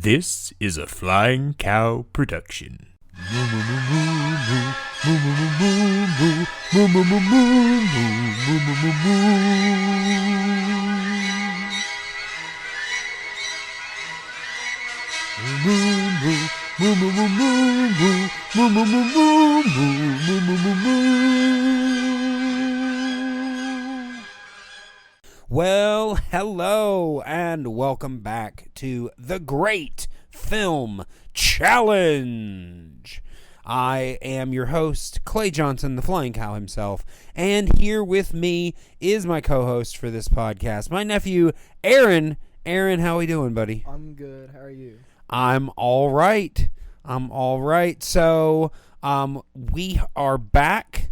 This is a Flying Cow production. Well, hello, and welcome back to the Great Film Challenge. I am your host, Clay Johnson, the Flying Cow himself, and here with me is my co-host for this podcast, my nephew, Aaron. Aaron, how are we doing, buddy? I'm good. How are you? I'm all right. So, we are back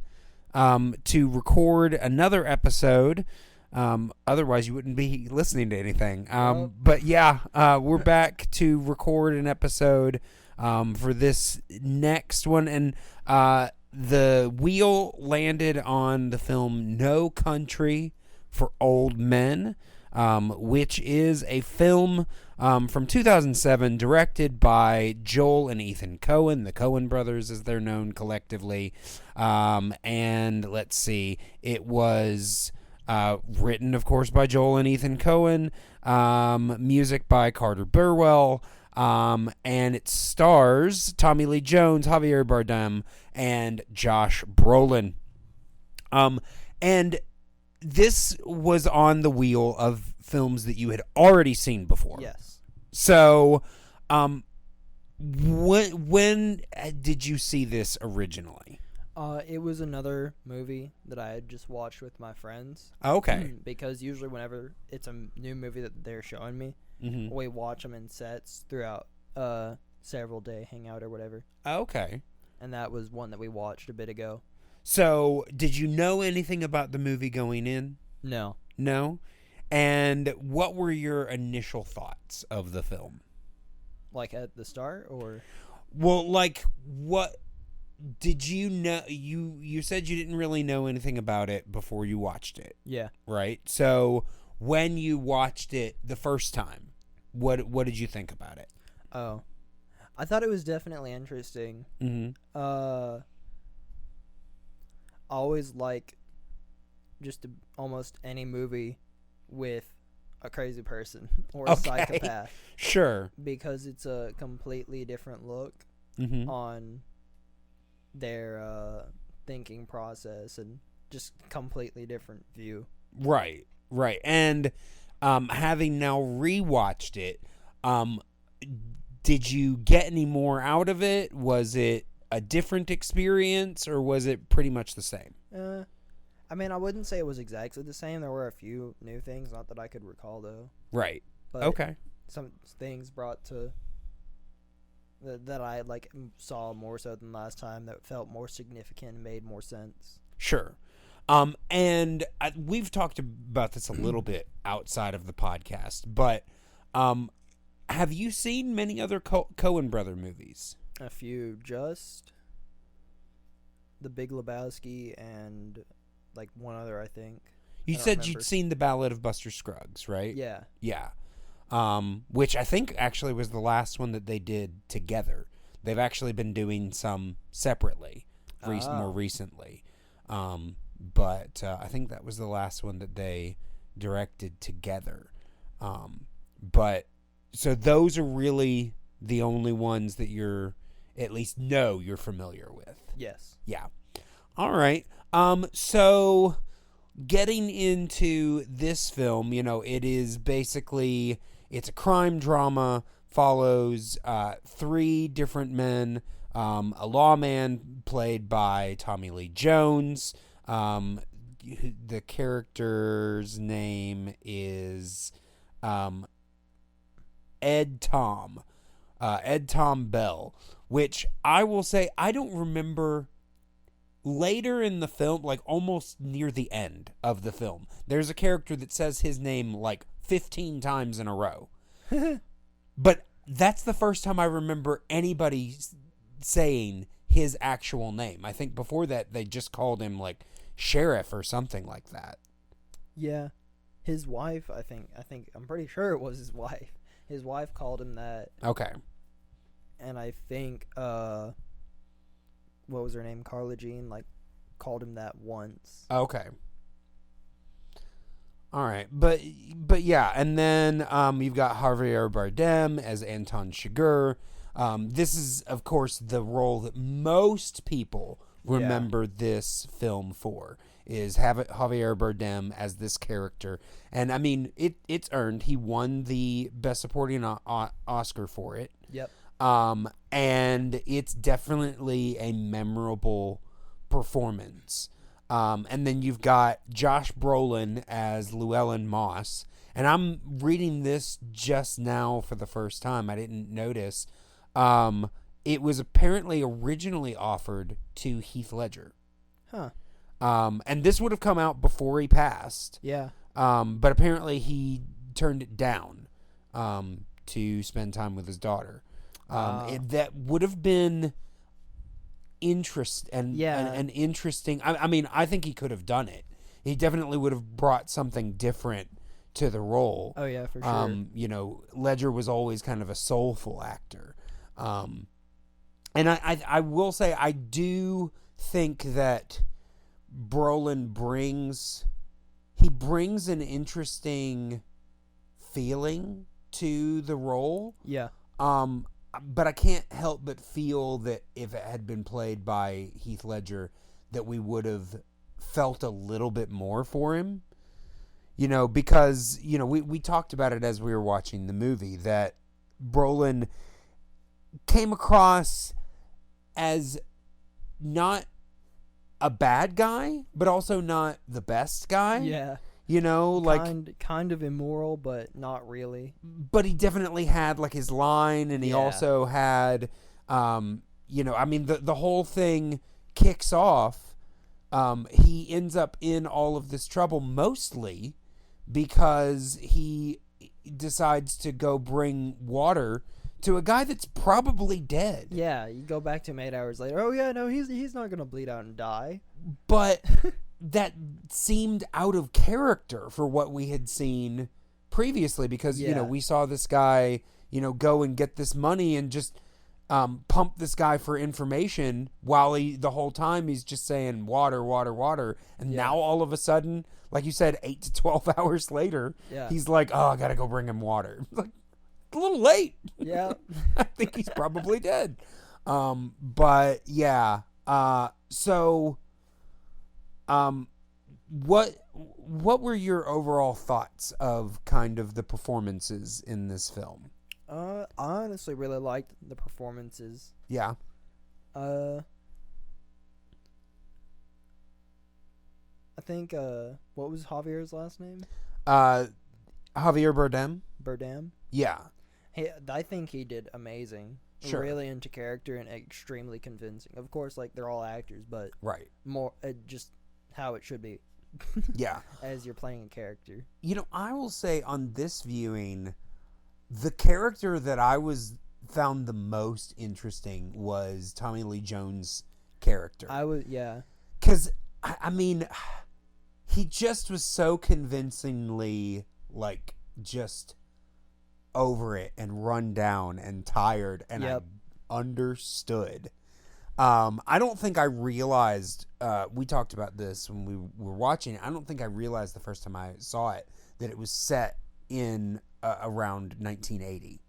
to record another episode. Otherwise you wouldn't be listening to anything. But yeah, we're back to record an episode for this next one, and the wheel landed on the film No Country for Old Men, which is a film from 2007 directed by Joel and Ethan Coen, the Coen Brothers as they're known collectively. And let's see, it was written, of course, by Joel and Ethan Coen, music by Carter Burwell, and it stars Tommy Lee Jones, Javier Bardem, and Josh Brolin. And this was on the wheel of films that you had already seen before. Yes. So, when did you see this originally? It was another movie that I had just watched with my friends. Okay. Because usually whenever it's a new movie that they're showing me, we watch them in sets throughout several day hangout or whatever. Okay. And that was one that we watched a bit ago. So, did you know anything about the movie going in? No. No? And what were your initial thoughts of the film? Like at the start, or? Well, like, what did you know? You said you didn't really know anything about it before you watched it. Yeah. Right? So, when you watched it the first time, what did you think about it? Oh. I thought it was definitely interesting. I always like just almost any movie with a crazy person or a psychopath. Sure. Because it's a completely different look on their thinking process and just completely different view. Right. And having now rewatched it, did you get any more out of it? Was it a different experience, or was it pretty much the same? I mean, I wouldn't say it was exactly the same. There were a few new things, not that I could recall, though. Right. But okay. Some things brought to that I saw more so than last time that felt more significant and made more sense. Sure. And we've talked about this a little bit outside of the podcast, but have you seen many other Coen Brother movies? A few, just The Big Lebowski and one other, I think. You said you'd seen The Ballad of Buster Scruggs, right? Yeah. Yeah. Which I think actually was the last one that they did together. They've actually been doing some separately more recently. But I think that was the last one that they directed together. But so those are really the only ones that you're familiar with. Yes. Yeah. All right. So getting into this film, it is basically, it's a crime drama, follows three different men, a lawman played by Tommy Lee Jones. The character's name is Ed Tom Bell, which I will say I don't remember. Later in the film, almost near the end of the film, there's a character that says his name 15 times in a row. But that's the first time I remember anybody saying his actual name. I think before that they just called him Sheriff or something like that. Yeah. His wife, I'm pretty sure it was his wife. His wife called him that. Okay. And I think what was her name? Carla Jean, like, called him that once. Okay. All right, but yeah, and then you've got Javier Bardem as Anton Chigurh. This is, of course, the role that most people remember this film for, is Javier Bardem as this character. And, I mean, it's earned. He won the Best Supporting Oscar for it. Yep. And it's definitely a memorable performance. And then you've got Josh Brolin as Llewellyn Moss. And I'm reading this just now for the first time. I didn't notice. It was apparently originally offered to Heath Ledger. Huh. And this would have come out before he passed. Yeah. But apparently he turned it down to spend time with his daughter. That would have been an interesting. I mean, I think he could have done it. He definitely would have brought something different to the role. Oh yeah, for sure. You know, Ledger was always kind of a soulful actor. And I will say, I do think that Brolin brings an interesting feeling to the role. Yeah. But I can't help but feel that if it had been played by Heath Ledger, that we would have felt a little bit more for him. You know, because, you know, we talked about it as we were watching the movie, that Brolin came across as not a bad guy, but also not the best guy. Yeah. You know, like kind of immoral, but not really. But he definitely had like his line, and he also had, you know, I mean, the whole thing kicks off. He ends up in all of this trouble mostly because he decides to go bring water to a guy that's probably dead. Yeah, you go back to him 8 hours later. Oh yeah, no, he's not gonna bleed out and die. But that seemed out of character for what we had seen previously, because you know, we saw this guy, you know, go and get this money and just pump this guy for information while the whole time he's just saying water, water, water. And now all of a sudden, like you said, 8 to 12 hours later, he's like, oh, I gotta go bring him water. Like, a little late. Yeah. I think he's probably dead. But yeah. So what were your overall thoughts of kind of the performances in this film? I honestly really liked the performances. Yeah. I think what was Javier's last name? Javier Bardem. Bardem? Yeah. Hey, I think he did amazing. Sure. Really into character and extremely convincing. Of course, like, they're all actors, but more just how it should be. Yeah. As you're playing a character. You know, I will say on this viewing, the character that I found the most interesting was Tommy Lee Jones' character. Because, I mean, he just was so convincingly, like, just over it and run down and tired, and I understood. I don't think I realized, we talked about this when we were watching it, I don't think I realized the first time I saw it that it was set in around 1980.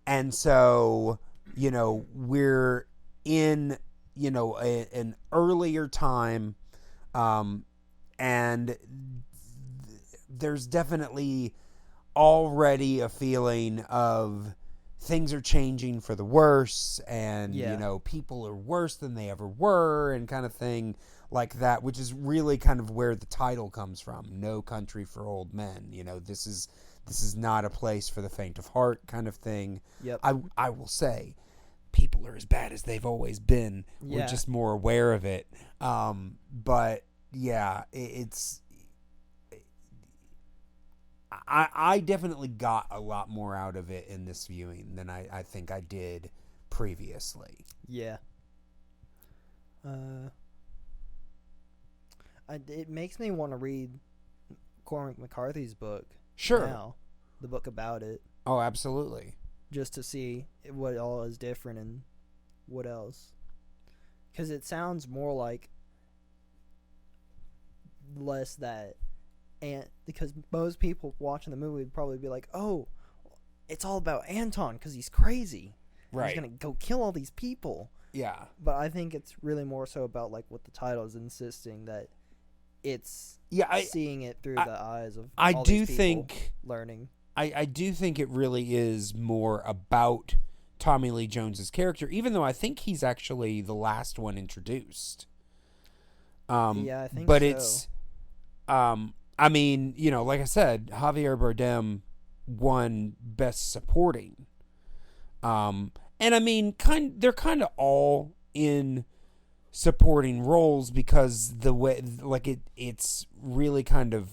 And so, you know, we're in, you know, an earlier time, and there's definitely already a feeling of things are changing for the worse, and you know, people are worse than they ever were, and kind of thing like that, which is really kind of where the title comes from, No Country for Old Men. You know, this is not a place for the faint of heart, kind of thing. I will say, people are as bad as they've always been. We're just more aware of it. But yeah, I definitely got a lot more out of it in this viewing than I think I did previously. Yeah. It makes me want to read Cormac McCarthy's book. Sure. Now the book about it. Oh, absolutely. Just to see what all is different and what else. Because it sounds more like less that, and because most people watching the movie would probably be like, oh, it's all about Anton because he's crazy. Right. He's gonna go kill all these people. Yeah. But I think it's really more so about like what the title is insisting, that it's seeing it through the eyes of all these people learning. I do think it really is more about Tommy Lee Jones's character, even though I think he's actually the last one introduced. Yeah, I think but so. It's I mean, you know, like I said, Javier Bardem won Best Supporting. And I mean, they're kind of all in supporting roles because the way, like, it's really kind of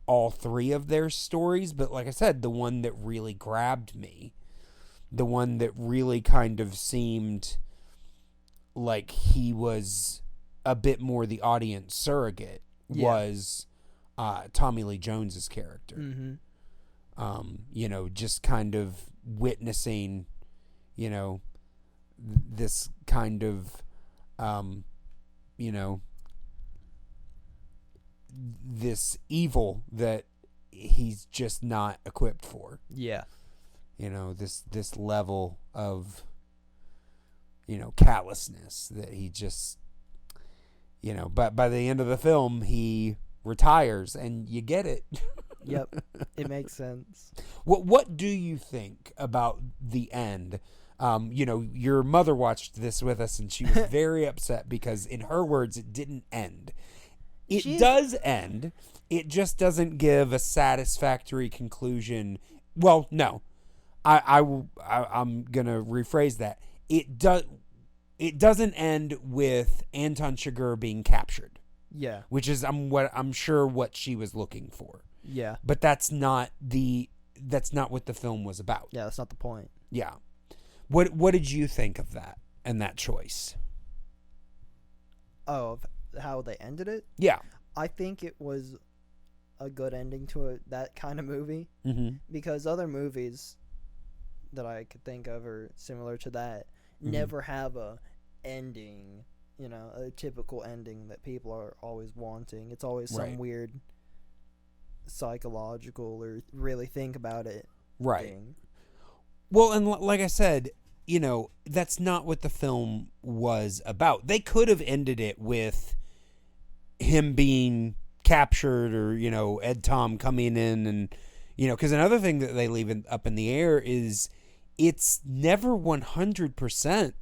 all three of their stories. But like I said, the one that really grabbed me, the one that really kind of seemed like he was a bit more the audience surrogate was Tommy Lee Jones's character. Mm-hmm. You know, just kind of witnessing, you know, this kind of, you know, this evil that he's just not equipped for. Yeah. You know, this level of, you know, callousness that he just, you know, but by the end of the film, he retires and you get it. Yep. It makes sense. What do you think about the end? You know, your mother watched this with us and she was very upset because in her words, it didn't end. It does end. It just doesn't give a satisfactory conclusion. Well, no, I'm gonna rephrase that. It doesn't end with Anton Chigurh being captured. Yeah. Which is I'm sure what she was looking for. Yeah. But that's not what the film was about. Yeah, that's not the point. Yeah. What did you think of that and that choice? Oh, of how they ended it? Yeah. I think it was a good ending to that kind of movie. Mm-hmm. Because other movies that I could think of are similar to that never have a ending, you know, a typical ending that people are always wanting. It's always some weird psychological or really think about it thing. Well, and like I said, you know, that's not what the film was about. They could have ended it with him being captured or, you know, Ed Tom coming in and, you know, because another thing that they leave up in the air is it's never 100%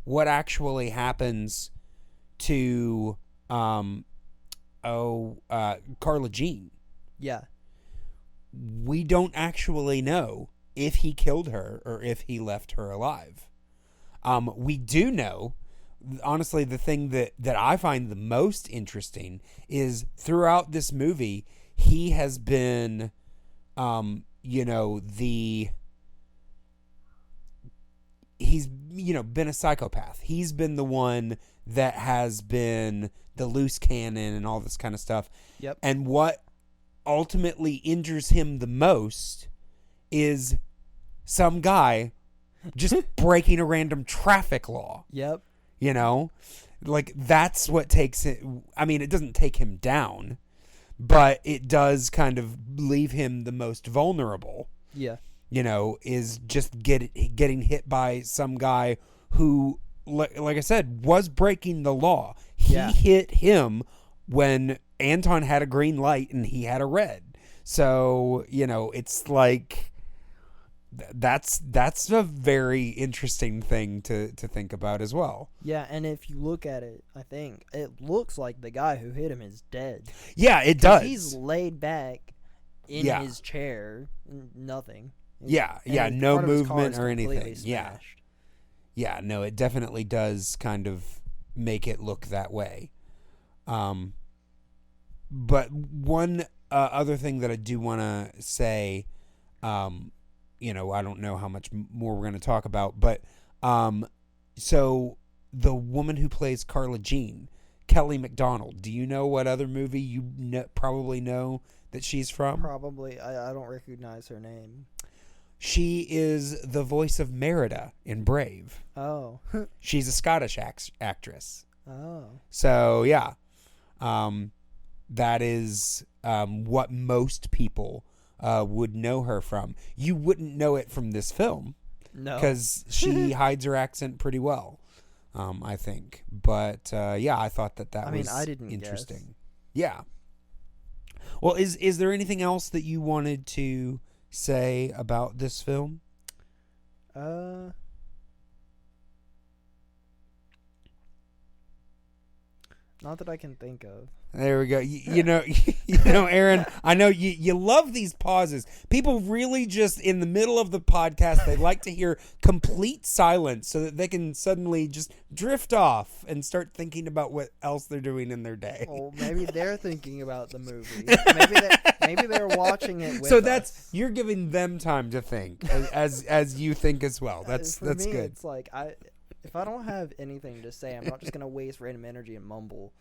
what actually happens to Carla Jean. Yeah. We don't actually know if he killed her or if he left her alive. We do know, honestly, the thing that I find the most interesting is throughout this movie, he has been, you know, he's, you know, been a psychopath. He's been the one that has been the loose cannon and all this kind of stuff. Yep. And what ultimately injures him the most is some guy just breaking a random traffic law. Yep. You know, like that's what takes it. I mean, it doesn't take him down, but it does kind of leave him the most vulnerable. Yeah. You know, is just getting hit by some guy who, like I said, was breaking the law. He hit him when Anton had a green light and he had a red. So, you know, it's like that's a very interesting thing to think about as well. Yeah, and if you look at it, I think it looks like the guy who hit him is dead. Yeah, it does. He's laid back in his chair, nothing. Yeah, and no movement or anything. Smashed. Yeah, no, it definitely does kind of make it look that way. But one other thing that I do want to say, you know, I don't know how much more we're going to talk about, but so the woman who plays Carla Jean, Kelly MacDonald, do you know what other movie you probably know that she's from? Probably. I don't recognize her name. She is the voice of Merida in Brave. Oh. She's a Scottish actress. Oh. So, yeah. That is what most people would know her from. You wouldn't know it from this film. No. Because she hides her accent pretty well, I think. But, yeah, I thought that was I didn't interesting. guess. Yeah. Well, is there anything else that you wanted to say about this film? Not that I can think of. There we go. You know, Aaron, I know you love these pauses. People really just in the middle of the podcast, they like to hear complete silence so that they can suddenly just drift off and start thinking about what else they're doing in their day. Well, maybe they're thinking about the movie. Maybe they're watching it with us. You're giving them time to think as you think as well. That's me, good. It's like if I don't have anything to say, I'm not just gonna waste random energy and mumble.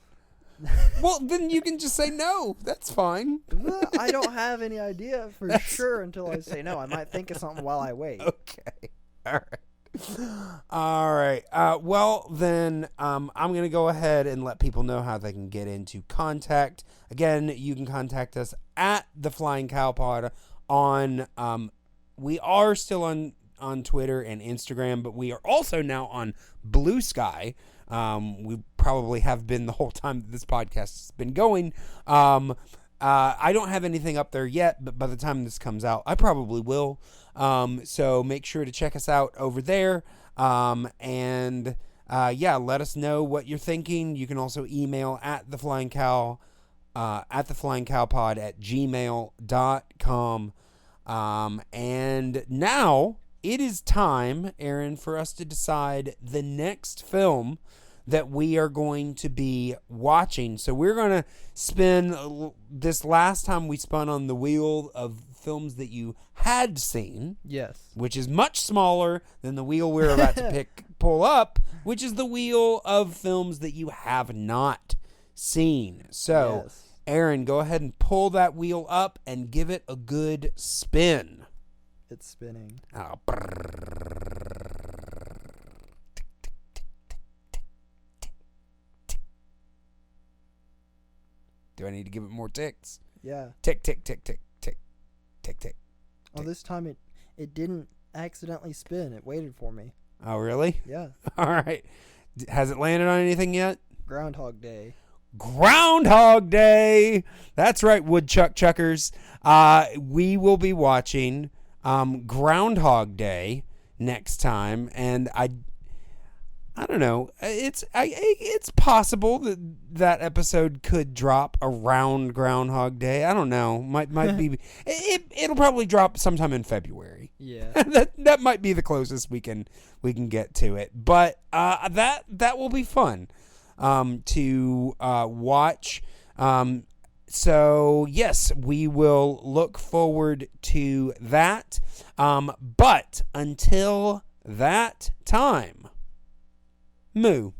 Well, then you can just say no. That's fine. Well, I don't have any idea for sure until I say no. I might think of something while I wait. Okay. All right. Well, then I'm going to go ahead and let people know how they can get into contact. Again, you can contact us at the Flying Cow Pod on we are still on Twitter and Instagram, but we are also now on Blue Sky. We probably have been the whole time that this podcast has been going. I don't have anything up there yet, but by the time this comes out, I probably will. So make sure to check us out over there. And let us know what you're thinking. You can also email at the Flying Cow, at theflyingcowpod@gmail.com. And now it is time, Aaron, for us to decide the next film that we are going to be watching. So we're going to spin this last time we spun on the wheel of films that you had seen. Yes. Which is much smaller than the wheel we're about to pull up, which is the wheel of films that you have not seen. So, yes. Aaron, go ahead and pull that wheel up and give it a good spin. It's spinning. Oh, do I need to give it more ticks? Yeah. Tick, tick, tick, tick, tick, tick, tick. Well, this time it didn't accidentally spin. It waited for me. Oh, really? Yeah. All right. Has it landed on anything yet? Groundhog Day. Groundhog Day. That's right, woodchuck chuckers. We will be watching Groundhog Day next time, and I don't know. It's possible that episode could drop around Groundhog Day. I don't know. Might be. It'll probably drop sometime in February. Yeah. that might be the closest we can get to it. But that will be fun to watch. So yes, we will look forward to that. But until that time. Moo.